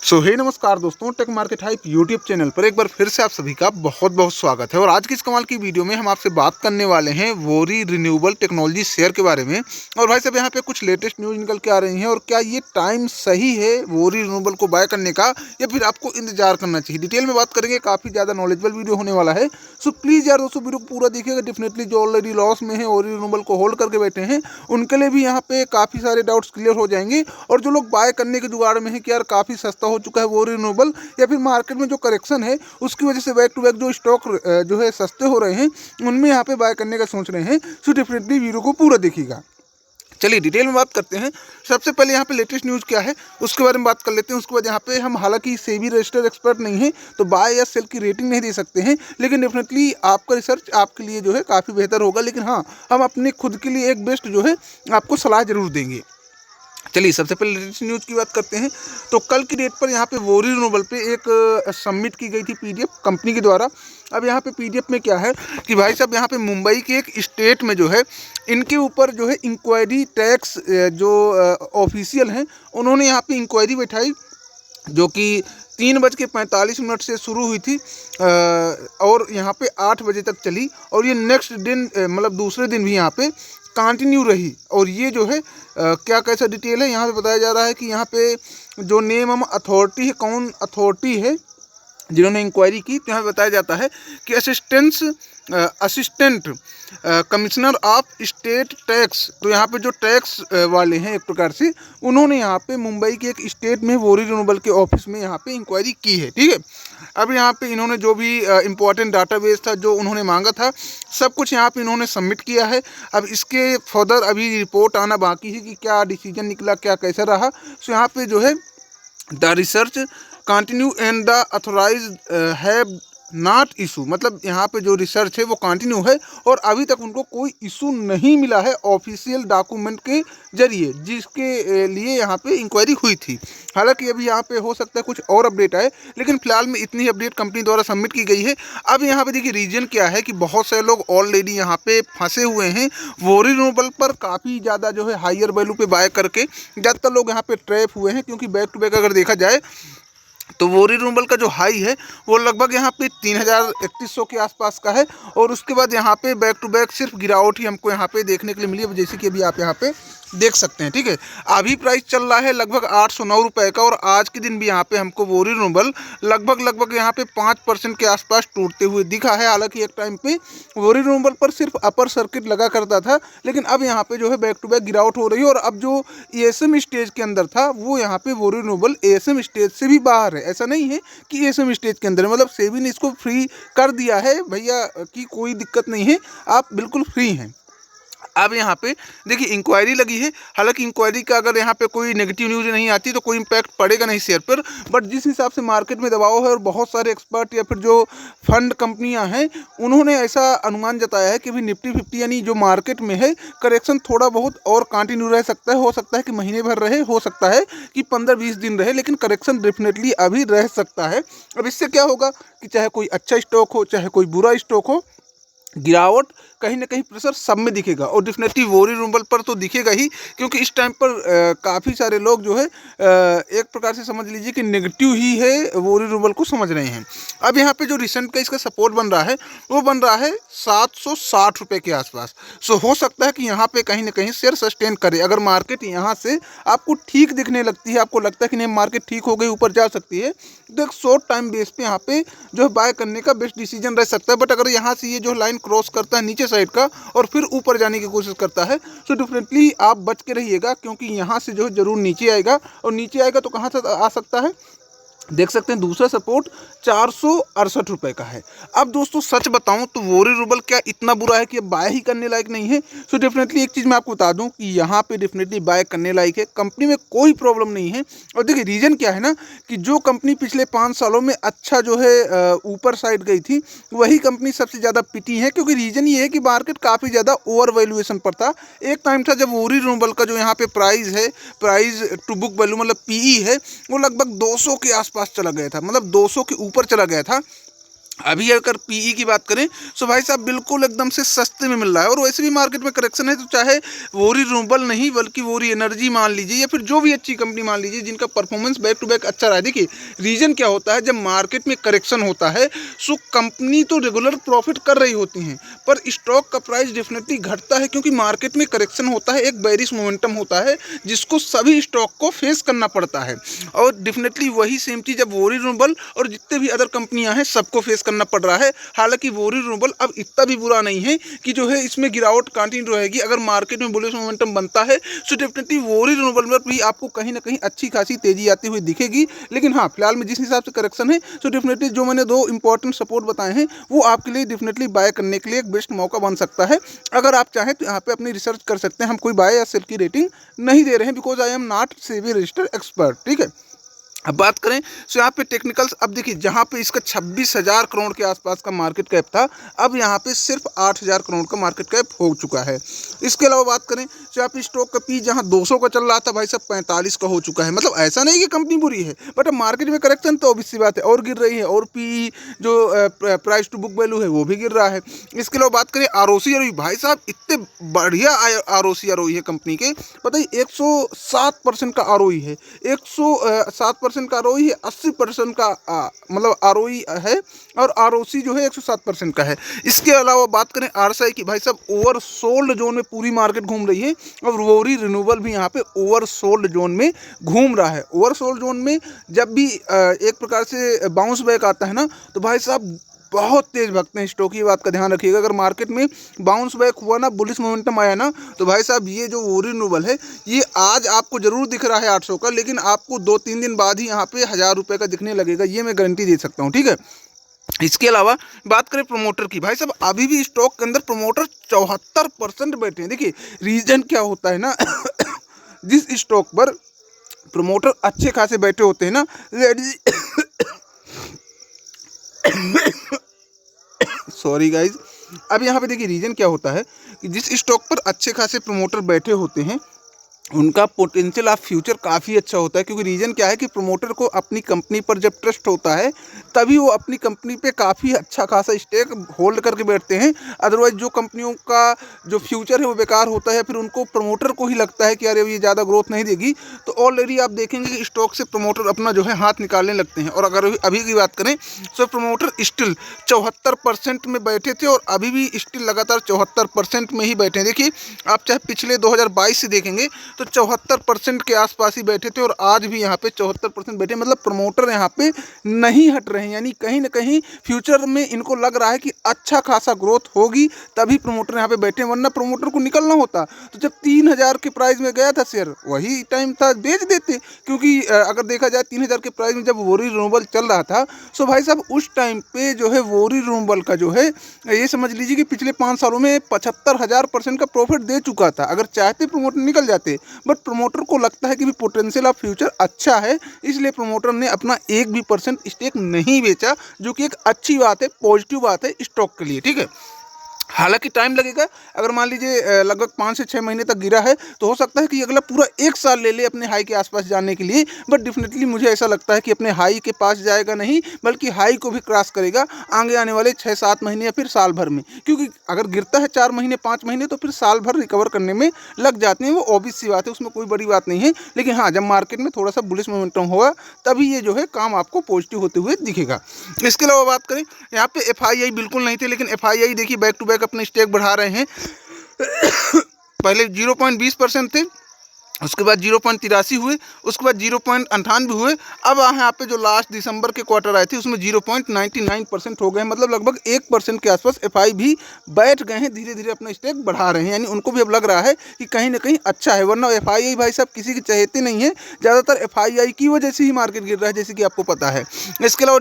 हे नमस्कार दोस्तों, tech market hype YouTube channel पर एक बार फिर से आप सभी का बहुत बहुत स्वागत है। और आज की इस कमाल की वीडियो में हम आपसे बात करने वाले हैं वोरी रिन्यूएबल टेक्नोलॉजी शेयर के बारे में। और भाई साहब, यहाँ पे कुछ लेटेस्ट न्यूज़ निकल के आ रही हैं और क्या ये टाइम सही है वोरी रिन्यूएबल को बाय करने का या फिर आपको इंतजार करना चाहिए, डिटेल में बात करेंगे। काफ़ी ज़्यादा नॉलेजेबल वीडियो होने वाला है। सो प्लीज़ यार दोस्तों, वीडियो को पूरा देखिएगा। डेफिनेटली जो ऑलरेडी लॉस में है वोरी रिन्यूएबल को होल्ड करके बैठे हैं, उनके लिए भी यहाँ पे काफ़ी सारे डाउट्स क्लियर हो जाएंगे। और जो लोग बाय करने के जुगाड़ में है कि यार काफ़ी सस्ता हो चुका है वोरी रिन्यूएबल, या फिर मार्केट में जो करेक्शन है उसकी वजह से बैक टू बैक जो स्टॉक जो है सस्ते हो रहे हैं, उनमें यहाँ पे बाय करने का सोच रहे हैं। सो डेफिनेटली वीडियो को पूरा देखिएगा। चलिए डिटेल में बात करते हैं। सबसे पहले यहाँ पे लेटेस्ट न्यूज़ क्या है उसके बारे में बात कर लेते हैं। उसके बाद यहाँ पे हम हालांकि सेबी रजिस्टर्ड एक्सपर्ट नहीं है तो बाय या सेल की रेटिंग नहीं दे सकते हैं, लेकिन डेफिनेटली आपका रिसर्च आपके लिए जो है काफ़ी बेहतर होगा। लेकिन हाँ, हम अपने खुद के लिए एक बेस्ट जो है आपको सलाह जरूर देंगे। चलिए सबसे पहले लेटेस्ट न्यूज़ की बात करते हैं। तो कल की डेट पर यहाँ पे वोरी रिन्यूएबल पे एक सबमिट की गई थी पीडीएफ कंपनी के द्वारा। अब यहाँ पे पीडीएफ में क्या है कि भाई साहब, यहाँ पे मुंबई के एक स्टेट में जो है इनके ऊपर जो है इंक्वायरी टैक्स जो ऑफिशियल हैं, उन्होंने यहाँ पे इंक्वायरी बैठाई, जो कि 3:45 से शुरू हुई थी और यहाँ पे 8 बजे तक चली। और ये नेक्स्ट दिन मतलब दूसरे दिन भी यहाँ पे कंटिन्यू रही। और ये जो है क्या कैसा डिटेल है यहाँ पे बताया जा रहा है कि यहाँ पे जो नेम हम अथॉरिटी है, कौन अथॉरिटी है जिन्होंने इंक्वायरी की, तो यहाँ पे बताया जाता है कि assistant commissioner of state tax. तो यहाँ पे जो टैक्स वाले हैं एक प्रकार से, उन्होंने यहाँ पे मुंबई के एक स्टेट में वोरी रिन्यूएबल के ऑफिस में यहाँ पे इंक्वायरी की है। ठीक है, अब यहाँ पे इन्होंने जो भी इम्पोर्टेंट डाटाबेस था जो उन्होंने मांगा था, सब कुछ यहाँ पे इन्होंने सबमिट किया है। अब इसके फर्दर अभी रिपोर्ट आना बाकी है कि क्या डिसीजन निकला, क्या कैसा रहा। सो यहाँ पे जो है the research continue and the authorise have not issue, मतलब यहाँ पे जो रिसर्च है वो कंटिन्यू है और अभी तक उनको कोई इशू नहीं मिला है ऑफिशियल डॉक्यूमेंट के जरिए जिसके लिए यहाँ पे इंक्वायरी हुई थी। हालांकि अभी यहाँ पे हो सकता है कुछ और अपडेट आए, लेकिन फिलहाल में इतनी अपडेट कंपनी द्वारा सबमिट की गई है। अब यहाँ पे देखिए रीजन क्या है कि बहुत सारे लोग ऑलरेडी यहाँ पे फंसे हुए हैं वोरी रिन्यूएबल पर, काफ़ी ज़्यादा जो है हायर वैल्यू पे बाय करके ज़्यादातर लोग यहाँ पे ट्रैप हुए हैं। क्योंकि बैक टू बैक अगर देखा जाए तो वोरी रिन्यूएबल का जो हाई है वो लगभग यहाँ पे 3,3100 के आसपास का है। और उसके बाद यहाँ पे बैक टू बैक सिर्फ गिरावट ही हमको यहाँ पे देखने के लिए मिली है, जैसे कि अभी आप यहाँ पे देख सकते हैं। ठीक है, अभी प्राइस चल रहा है लगभग 809 रुपये का। और आज के दिन भी यहाँ पे हमको वोरी रिन्यूएबल लगभग यहाँ पे 5% के आसपास टूटते हुए दिखा है। हालांकि एक टाइम पे वोरी रिन्यूएबल पर सिर्फ अपर सर्किट लगा करता था, लेकिन अब यहाँ पे जो है बैक टू बैक गिरावट हो रही है। और अब जो एएसएम स्टेज के अंदर था वो यहाँ पे वोरी रिन्यूएबल एएसएम स्टेज से भी बाहर है। ऐसा नहीं है कि एएसएम स्टेज के अंदर, मतलब सेबी ने इसको फ्री कर दिया है भैया कि कोई दिक्कत नहीं है, आप बिल्कुल फ्री हैं। अब यहाँ पे देखिए इंक्वायरी लगी है। हालांकि इंक्वायरी का अगर यहाँ पे कोई नेगेटिव न्यूज़ नहीं आती तो कोई इम्पैक्ट पड़ेगा नहीं शेयर पर, बट जिस हिसाब से मार्केट में दबाव है और बहुत सारे एक्सपर्ट या फिर जो फंड कंपनियां हैं उन्होंने ऐसा अनुमान जताया है कि अभी निफ्टी 50 यानी जो मार्केट में है करेक्शन थोड़ा बहुत और कंटिन्यू रह सकता है। हो सकता है कि महीने भर रहे, हो सकता है कि 15-20 दिन रहे, लेकिन करेक्शन डेफिनेटली अभी रह सकता है। अब इससे क्या होगा कि चाहे कोई अच्छा स्टॉक हो चाहे कोई बुरा स्टॉक हो, गिरावट कहीं ना कहीं प्रेशर सब में दिखेगा। और डेफिनेटली वोरी रिन्यूएबल पर तो दिखेगा ही, क्योंकि इस टाइम पर काफ़ी सारे लोग जो है एक प्रकार से समझ लीजिए कि नेगेटिव ही है वोरी रिन्यूएबल को समझ रहे हैं। अब यहाँ पे जो रिसेंट का इसका सपोर्ट बन रहा है वो बन रहा है 760 रुपये के आसपास। सो हो सकता है कि यहाँ पे कहीं ना कहीं शेयर सस्टेन करे। अगर मार्केट यहाँ से आपको ठीक दिखने लगती है, आपको लगता है कि नहीं मार्केट ठीक हो गई, ऊपर जा सकती है, तो एक शॉर्ट टाइम बेस पे यहाँ पे जो है बाय करने का बेस्ट डिसीजन रह सकता है। बट अगर यहाँ से ये जो लाइन क्रॉस करता है नीचे साइड का और फिर ऊपर जाने की कोशिश करता है, तो डेफिनेटली आप बच के रहिएगा, क्योंकि यहाँ से जो है जरूर नीचे आएगा। और नीचे आएगा तो कहाँ से आ सकता है, देख सकते हैं दूसरा सपोर्ट 468 रुपये का है। अब दोस्तों सच बताऊं तो वोरी रिन्यूएबल क्या इतना बुरा है कि अब बाय ही करने लायक नहीं है। सो डेफिनेटली एक चीज़ मैं आपको बता दूं कि यहाँ पे डेफिनेटली बाय करने लायक है, कंपनी में कोई प्रॉब्लम नहीं है। और देखिए रीज़न क्या है ना कि जो कंपनी पिछले 5 सालों में अच्छा जो है ऊपर साइड गई थी, वही कंपनी सबसे ज़्यादा पिटी है। क्योंकि रीज़न ये है कि मार्केट काफ़ी ज़्यादा ओवर वैल्यूएशन पर था। एक टाइम था जब वोरी रिन्यूएबल का जो यहाँ पे प्राइस टू बुक वैल्यू मतलब पीई है, वो लगभग 200 के आसपास चला गया था, मतलब 200 के ऊपर चला गया था। अभी अगर पीई की बात करें तो भाई साहब बिल्कुल एकदम से सस्ते में मिल रहा है। और वैसे भी मार्केट में करेक्शन है तो चाहे वोरी रिन्यूएबल नहीं बल्कि वोरी एनर्जी मान लीजिए या फिर जो भी अच्छी कंपनी मान लीजिए जिनका परफॉर्मेंस बैक टू बैक अच्छा रहा है। देखिए रीजन क्या होता है, जब मार्केट में करेक्शन होता है सो कंपनी तो रेगुलर प्रॉफिट कर रही होती हैं पर स्टॉक का प्राइस डेफिनेटली घटता है, क्योंकि मार्केट में करेक्शन होता है, एक बेरिश मोमेंटम होता है जिसको सभी स्टॉक को फेस करना पड़ता है। और डेफिनेटली वही सेम चीज़ अब वोरी रिन्यूएबल और जितने भी अदर कंपनियां हैं सबको फेस करना पड़ रहा है। हालांकि वोरी रिन्यूएबल अब इतना भी बुरा नहीं है कि जो है इसमें गिरावट कंटिन्यू रहेगी। अगर मार्केट में बुलिश मोमेंटम बनता है तो डेफिनेटली वोरी रिन्यूएबल में भी आपको कहीं ना कहीं अच्छी खासी तेजी आती हुई दिखेगी। लेकिन हाँ, फिलहाल में जिस हिसाब से करेक्शन है तो डेफिनेटली जो मैंने दो इंपॉर्टेंट सपोर्ट बताए हैं वो आपके लिए डेफिनेटली बाय करने के लिए एक बेस्ट मौका बन सकता है। अगर आप चाहें तो यहाँ पे अपनी रिसर्च कर सकते हैं। हम कोई बाय या सेल की रेटिंग नहीं दे रहे हैं because I am not SEBI registered expert, ठीक है। अब बात करें तो यहाँ पे टेक्निकल्स, अब देखिए जहाँ पे इसका 26,000 करोड़ के आसपास का मार्केट कैप था अब यहाँ पे सिर्फ 8,000 करोड़ का मार्केट कैप हो चुका है। इसके अलावा बात करें तो यहाँ पे स्टॉक का पी जहाँ 200 का चल रहा था भाई साहब 45 का हो चुका है। मतलब ऐसा नहीं कि कंपनी बुरी है बट अब मार्केट में करेक्शन तो ऑब्वियस सी बात है और गिर रही है। और पी जो प्राइस टू बुक वैल्यू है वो भी गिर रहा है। इसके अलावा बात करें आरओसी, भाई साहब इतने बढ़िया आरओसी है कंपनी के, पता ही 107% का आरओई है, 107% का आरओई है, 80% का मतलब आरओई है और आरओसी जो है 107% का है। इसके अलावा बात करें आरएसआई की, भाई साहब ओवरसोल्ड जोन में पूरी मार्केट घूम रही है और वोरी रिन्यूएबल भी यहाँ पे ओवरसोल्ड जोन में घूम रहा है। ओवरसोल्ड जोन में जब भी एक प्रकार से बाउंस बैक आता है ना तो भाई साहब बहुत तेज भगते हैं स्टॉक, की बात का ध्यान रखिएगा। अगर मार्केट में बाउंस बैक हुआ ना, बुलिश मोमेंटम आया ना तो भाई साहब ये जो वोरी रिन्यूएबल है ये आज आपको जरूर दिख रहा है 800 का, लेकिन आपको 2-3 दिन बाद ही यहाँ पे 1,000 रुपये का दिखने लगेगा, ये मैं गारंटी दे सकता हूँ, ठीक है। इसके अलावा बात करें प्रमोटर की, भाई साहब अभी भी स्टॉक के अंदर प्रमोटर 74% बैठे हैं। देखिए रीजन क्या होता है ना जिस स्टॉक पर प्रमोटर अच्छे खासे बैठे होते हैं ना, सॉरी गाइज, अब यहाँ पे देखिए रीजन क्या होता है कि जिस स्टॉक पर अच्छे खासे प्रमोटर बैठे होते हैं उनका पोटेंशियल ऑफ फ्यूचर काफ़ी अच्छा होता है। क्योंकि रीज़न क्या है कि प्रमोटर को अपनी कंपनी पर जब ट्रस्ट होता है तभी वो अपनी कंपनी पे काफ़ी अच्छा खासा स्टेक होल्ड करके बैठते हैं। अदरवाइज जो कंपनियों का जो फ्यूचर है वो बेकार होता है, फिर उनको प्रमोटर को ही लगता है कि अरे ये ज़्यादा ग्रोथ नहीं देगी तो ऑलरेडी आप देखेंगे कि स्टॉक से प्रमोटर अपना जो है हाथ निकालने लगते हैं। और अगर अभी की बात करें तो प्रमोटर स्टिल 74% में बैठे थे और अभी भी स्टिल लगातार 74% में ही बैठे हैं। देखिए आप चाहे पिछले 2022 से देखेंगे तो 74% के आसपास ही बैठे थे और आज भी यहाँ पे 74% बैठे। मतलब प्रमोटर यहाँ पे नहीं हट रहे हैं, यानी कहीं ना कहीं फ्यूचर में इनको लग रहा है कि अच्छा खासा ग्रोथ होगी तभी प्रमोटर यहाँ पे बैठे, वरना प्रमोटर को निकलना होता तो जब 3,000 के प्राइस में गया था शेयर वही टाइम था बेच देते। क्योंकि अगर देखा जाए 3,000 के प्राइस में जब वोरी रिन्यूएबल चल रहा था सो भाई साहब उस टाइम पे जो है वोरी रिन्यूएबल का जो है ये समझ लीजिए कि पिछले 5 सालों में 75,000% का प्रॉफिट दे चुका था। अगर चाहते प्रमोटर निकल जाते बट प्रमोटर को लगता है कि भी पोटेंशियल ऑफ फ्यूचर अच्छा है, इसलिए प्रमोटर ने अपना 1% स्टेक नहीं बेचा, जो कि एक अच्छी बात है, पॉजिटिव बात है स्टॉक के लिए, ठीक है। हालांकि टाइम लगेगा, अगर मान लीजिए लगभग 5 से 6 महीने तक गिरा है तो हो सकता है कि अगला पूरा 1 साल ले ले अपने हाई के आसपास जाने के लिए, बट डेफिनेटली मुझे ऐसा लगता है कि अपने हाई के पास जाएगा नहीं बल्कि हाई को भी क्रॉस करेगा आगे आने वाले 6-7 महीने या फिर साल भर में। क्योंकि अगर गिरता है 4 महीने 5 महीने तो फिर साल भर रिकवर करने में लग जाते हैं, वो ऑब्वियस सी बात है, उसमें कोई बड़ी बात नहीं है। लेकिन हाँ, जब मार्केट में थोड़ा सा बुलिश मोमेंटम होगा तभी ये जो है काम आपको पॉजिटिव होते हुए दिखेगा। इसके अलावा बात करें यहाँ पे FII बिल्कुल नहीं थे, लेकिन FII देखिए बैक टू बैक अपने स्टेक बढ़ा रहे हैं। पहले 0.20% थे, उसके बाद 0.83 हुए, उसके बाद 0.98 हुए, अब यहाँ पे जो लास्ट दिसंबर के क्वार्टर आए थे उसमें 0.99% हो गए। मतलब लगभग 1% के आसपास FI भी बैठ गए हैं, धीरे धीरे अपना स्टेक बढ़ा रहे हैं, यानी उनको भी अब लग रहा है कि कहीं ना कहीं अच्छा है। वरना FII भाई साहब किसी की चहेते नहीं है, ज़्यादातर FII की वजह से ही मार्केट गिर रहा है, जैसे कि आपको पता है। इसके अलावा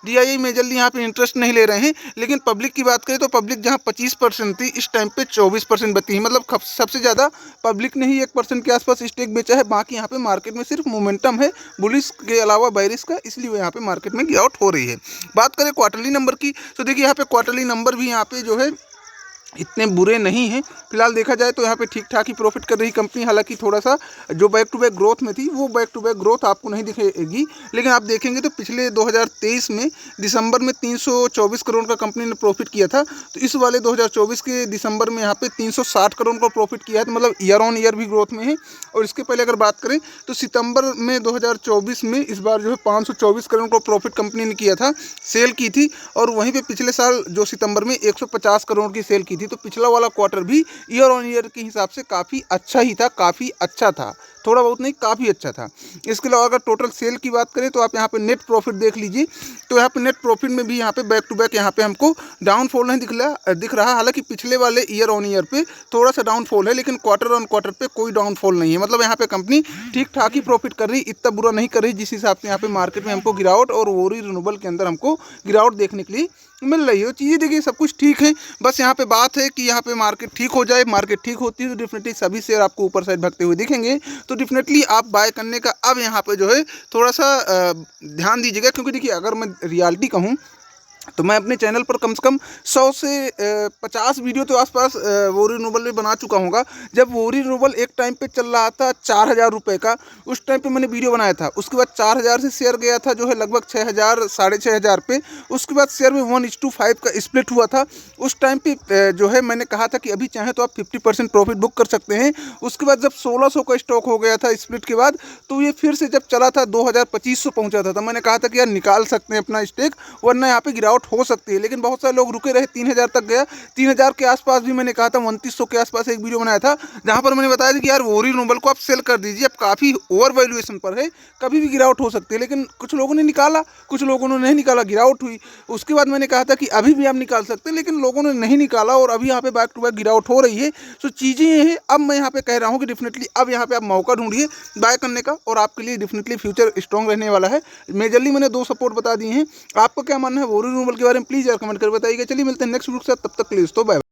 DII मेजरली यहाँ पे इंटरेस्ट नहीं ले रहे हैं, लेकिन पब्लिक की बात करें तो पब्लिक जहाँ 25% थी इस टाइम पे 24% बची है। मतलब सबसे ज़्यादा पब्लिक ने ही 1% के आसपास स्टेक बेचा है, बाकी यहाँ पे मार्केट में सिर्फ मोमेंटम है बुलिश के अलावा बेरिश का, इसलिए यहाँ पे मार्केट में गिरावट हो रही है। बात करें क्वार्टरली नंबर की तो देखिए यहाँ पे क्वार्टरली नंबर भी यहाँ पे जो है इतने बुरे नहीं हैं। फिलहाल देखा जाए तो यहाँ पे ठीक ठाक ही प्रॉफिट कर रही कंपनी, हालांकि थोड़ा सा जो बैक टू बैक ग्रोथ में थी वो बैक टू बैक ग्रोथ आपको नहीं दिखेगी, लेकिन आप देखेंगे तो पिछले 2023 में दिसंबर में 324 करोड़ का कंपनी ने प्रॉफिट किया था, तो इस वाले 2024 के दिसंबर में यहाँ पे 360 करोड़ का प्रॉफिट किया है, तो मतलब ईयर ऑन ईयर भी ग्रोथ में है। और इसके पहले अगर बात करें तो सितंबर में 2024 में इस बार जो है 524 करोड़ का प्रॉफिट कंपनी ने किया था, सेल की थी। और वहीं पे पिछले साल जो सितंबर में 150 करोड़ की सेल की थी, तो पिछला वाला क्वार्टर भी ईयर ऑन ईयर के हिसाब से काफ़ी अच्छा ही था, काफ़ी अच्छा था, थोड़ा बहुत नहीं काफ़ी अच्छा था। इसके अलावा अगर टोटल सेल की बात करें तो आप यहाँ पे नेट प्रॉफिट देख लीजिए, तो यहाँ पे नेट प्रॉफिट में भी यहाँ पे बैक टू बैक यहाँ पे हमको डाउनफॉल नहीं दिख रहा। हालांकि पिछले वाले ईयर ऑन ईयर पे थोड़ा सा डाउनफॉल है, लेकिन क्वार्टर ऑन क्वार्टर पे कोई डाउनफॉल नहीं है। मतलब यहाँ पे कंपनी ठीक ठाक ही प्रॉफिट कर रही, इतना बुरा नहीं कर रही जिस हिसाब से यहाँ पे मार्केट में हमको गिरावट और वोरी रिन्यूएबल के अंदर हमको गिरावट देखने के लिए मिल रही है। चीज़ें देखिए सब कुछ ठीक है, बस यहाँ पे बात है कि यहाँ पे मार्केट ठीक हो जाए। मार्केट ठीक होती है तो डेफिनेटली सभी शेयर आपको ऊपर साइड भागते हुए दिखेंगे, तो डेफिनेटली आप बाय करने का अब यहाँ पे जो है थोड़ा सा ध्यान दीजिएगा। क्योंकि देखिए अगर मैं रियलिटी कहूँ तो मैं अपने चैनल पर कम से कम 100 से 50 वीडियो तो आसपास वोरी रिन्यूएबल में बना चुका हूँगा। जब वोरी रिन्यूएबल एक टाइम पे चल रहा था 4000 रुपये का, उस टाइम पे मैंने वीडियो बनाया था। उसके बाद 4000 से शेयर गया था जो है लगभग 6000 6500 पे। उसके बाद शेयर में 1:5 का स्प्लिट हुआ था। उस टाइम पे जो है मैंने कहा था कि अभी चाहे तो आप 50% प्रॉफिट बुक कर सकते हैं। उसके बाद जब 1600 का स्टॉक हो गया था स्प्लिट के बाद, तो ये फिर से जब चला था 2500 पहुँचा था, तो मैंने कहा था कि यार निकाल सकते हैं अपना स्टेक, वरना यहाँ पे गिरावट हो सकती है। लेकिन बहुत सारे लोग रुके रहे, 3000 तक गया। 3000 के आसपास भी मैंने कहा था, 2900 के आसपास एक वीडियो बनाया था जहां पर मैंने बताया था कि यार वोरी रिन्यूएबल को आप सेल कर दीजिए, अब काफ़ी ओवर वैल्यूएशन पर है, कभी भी गिरावट हो सकती है। लेकिन कुछ लोगों ने निकाला, कुछ लोगों ने नहीं निकाला, गिरावट हुई। उसके बाद मैंने कहा था कि अभी भी आप निकाल सकते हैं, लेकिन लोगों ने नहीं निकाला और अभी यहाँ पे बैक टू बैक गिरावट हो रही है। तो चीज़ें ये हैं, अब मैं यहाँ पे कह रहा हूँ कि डेफिनेटली अब यहाँ पे आप मौका ढूंढिए बाय करने का, और आपके लिए डेफिनेटली फ्यूचर स्ट्रॉन्ग रहने वाला है। मेजरली मैंने 2 सपोर्ट बता दिए हैं। आपका क्या मानना है वोरी रिन्यूएबल के बारे में, प्लीज़ यार कमेंट कर बताइएगा। चलिए मिलते हैं नेक्स्ट वीडियो के साथ, तब तक के लिए दोस्तों बाय।